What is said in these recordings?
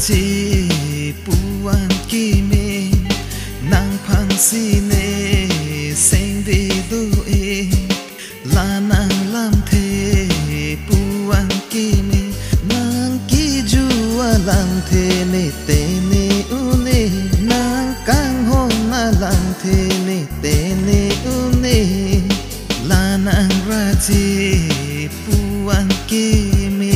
raji puan kimi nang phangsi ne seng de do e la nang lam the puan kimi nang ki jua lam the ne te ne une nang kang hon na lam the ne te ne une la nang raji puan kimi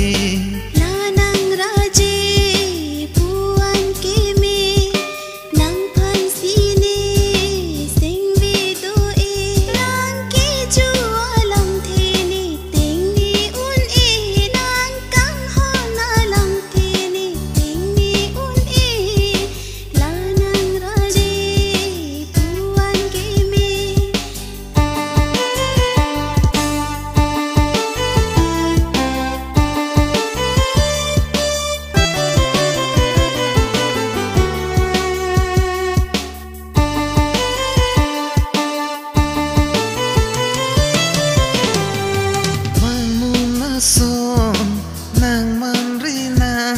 son nang manrina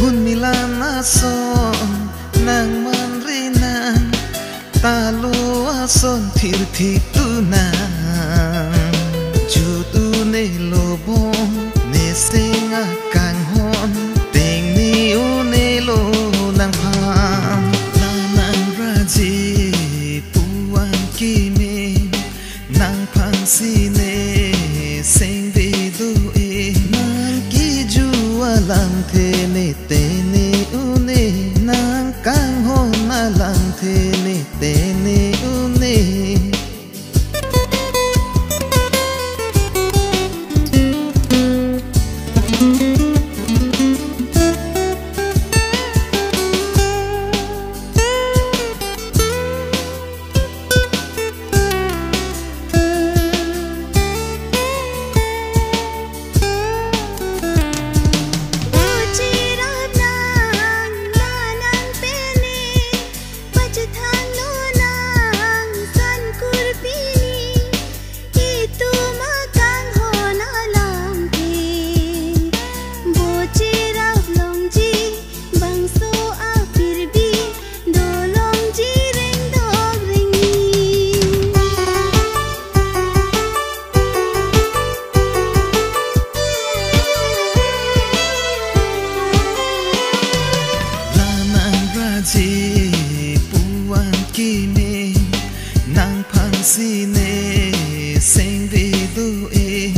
hun milana son nang manrina talua son thir thituna jutu ne lobong ne senga kang hon teng ni u ne lo nang pham la nang raji puan kimi nang phang si ne seng lam the ne te ne une nang kang hon na lam the ne te ne une puan kimi nang phangsi ne seng de do e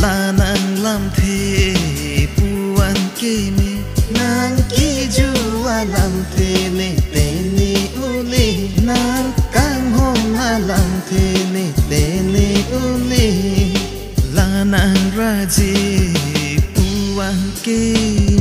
la nang lam the puan kimi nang ki jua lam the ne te ne ule nang kang hong na lam the ne te ne ule la nang raji puan kimi